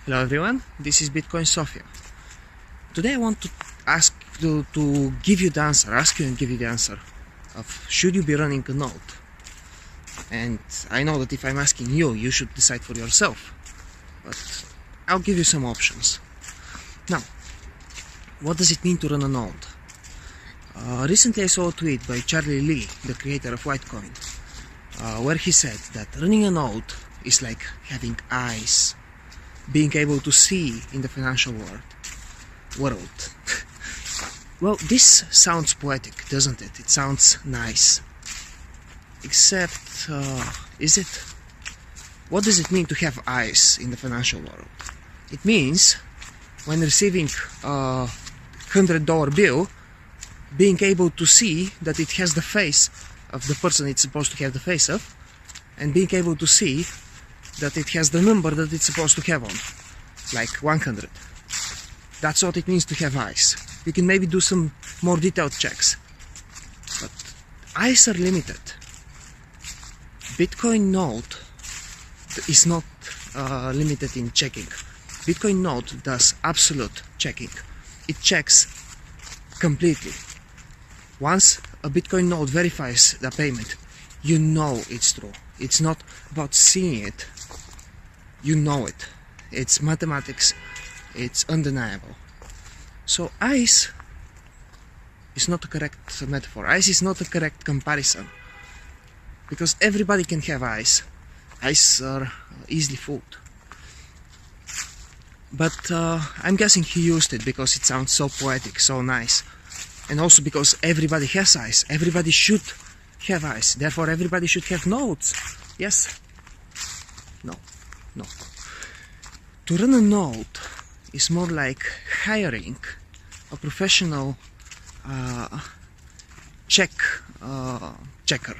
Hello everyone, this is Bitcoin Sofia. Today I want to ask you to give you the answer, ask you and give you the answer of should you be running a node? And I know that if I'm asking you, you should decide for yourself. But I'll give you some options. Now, what does it mean to run a node? Recently I saw a tweet by Charlie Lee, the creator of Whitecoin, where he said that running a node is like having eyes, being able to see in the financial world. Well, this sounds poetic, doesn't it? It sounds nice. Except, is it? What does it mean to have eyes in the financial world? It means, when receiving a $100 bill, being able to see that it has the face of the person it's supposed to have the face of, and being able to see that it has the number that it's supposed to have on, like 100. That's what it means to have eyes. You can maybe do some more detailed checks, but eyes are limited. Bitcoin node is not limited in checking. Bitcoin node does absolute checking. It checks completely. Once a Bitcoin node verifies the payment, you know it's true. It's not about seeing it. You know it. It's mathematics. It's undeniable. So eyes is not a correct metaphor. Eyes is not a correct comparison. Because everybody can have eyes. Eyes are easily fooled. But I'm guessing he used it because it sounds so poetic, so nice. And also because everybody has eyes. Everybody should have eyes. Therefore everybody should have nodes. Yes? No. No. To run a node is more like hiring a professional checker.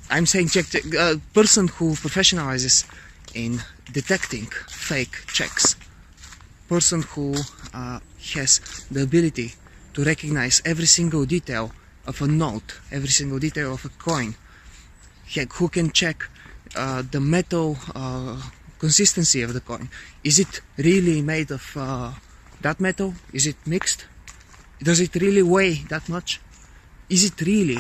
I'm saying a person who professionalizes in detecting fake checks. Person who has the ability to recognize every single detail of a note, every single detail of a coin. Who can check the metal consistency of the coin. Is it really made of that metal? Is it mixed? Does it really weigh that much? Is it really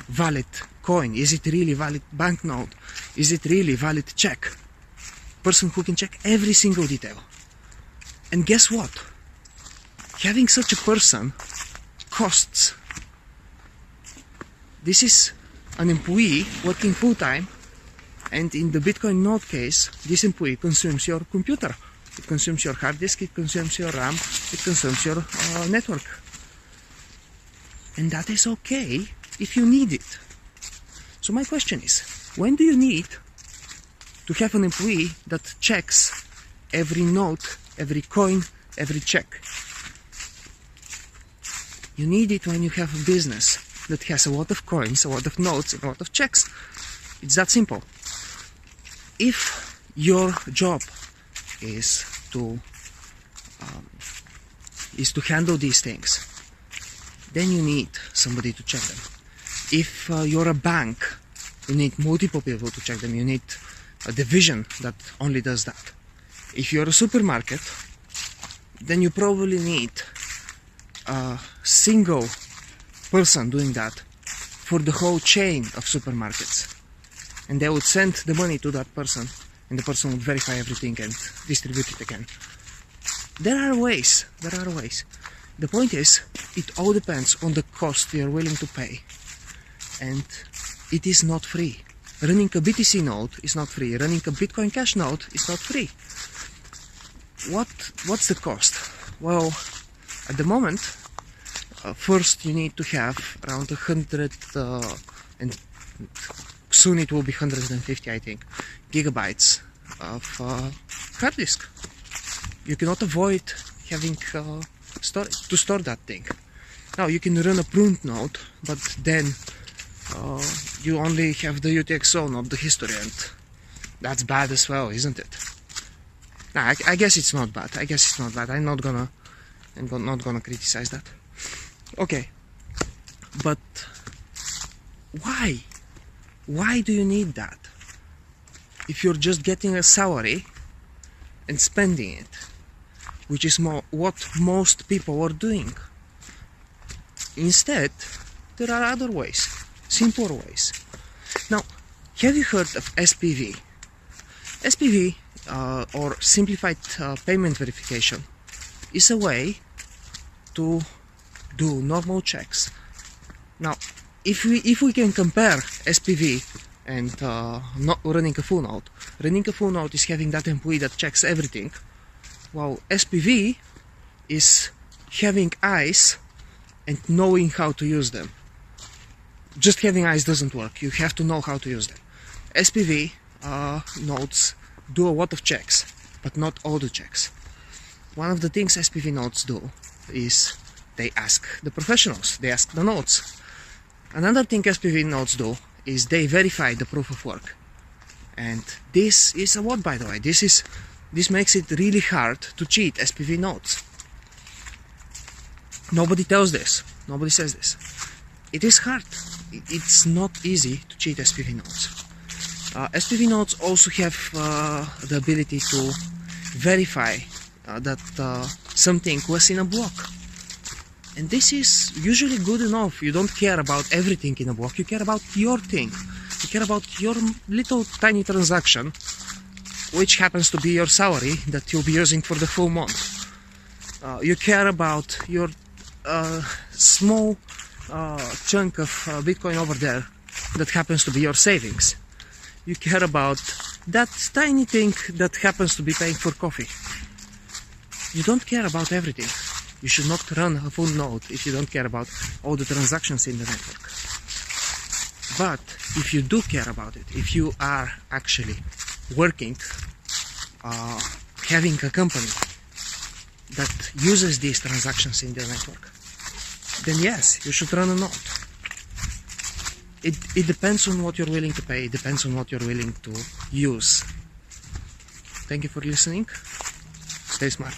valid coin? Is it really valid banknote? Is it really valid check? Person who can check every single detail. And guess what? Having such a person costs. This is an employee working full-time, and in the Bitcoin node case, this employee consumes your computer. It consumes your hard disk, it consumes your RAM, it consumes your network. And that is okay if you need it. So my question is, when do you need to have an employee that checks every note, every coin, every check? You need it when you have a business that has a lot of coins, a lot of notes, a lot of checks. It's that simple. If your job is to handle these things, then you need somebody to check them. If you're a bank, you need multiple people to check them. You need a division that only does that. If you're a supermarket, then you probably need a single person doing that for the whole chain of supermarkets. And they would send the money to that person, and the person would verify everything and distribute it again. There are ways. The point is, it all depends on the cost you're willing to pay. And it is not free. Running a BTC node is not free. Running a Bitcoin Cash node is not free. What's the cost? Well, at the moment, first you need to have around 100 and soon it will be 150, I think, gigabytes of hard disk. You cannot avoid having to store that thing. Now you can run a pruned node, but then you only have the UTXO, not the history, and that's bad as well, isn't it? Nah, I guess it's not bad. I'm not gonna criticize that. Okay, but why? Why do you need that? If you're just getting a salary and spending it, which is what most people are doing. Instead, there are other ways, simpler ways. Now, have you heard of SPV? SPV, or Simplified Payment Verification, is a way to do normal checks. Now, if we can compare SPV and not running a full node, running a full node is having that employee that checks everything, while SPV is having eyes and knowing how to use them. Just having eyes doesn't work. You have to know how to use them. SPV nodes do a lot of checks, but not all the checks. One of the things SPV nodes do is they ask the professionals, they ask the nodes. Another thing SPV nodes do is they verify the proof of work. And this is a what, by the way? This makes it really hard to cheat SPV nodes. Nobody tells this. Nobody says this. It is hard. It's not easy to cheat SPV nodes. SPV nodes also have the ability to verify that something was in a block. And this is usually good enough. You don't care about everything in a block. You care about your thing. You care about your little tiny transaction, which happens to be your salary that you'll be using for the full month. You care about your small chunk of Bitcoin over there that happens to be your savings. You care about that tiny thing that happens to be paying for coffee. You don't care about everything. You should not run a full node if you don't care about all the transactions in the network. But if you do care about it, if you are actually working, having a company that uses these transactions in the network, then yes, you should run a node. It depends on what you're willing to pay. It depends on what you're willing to use. Thank you for listening. Stay smart.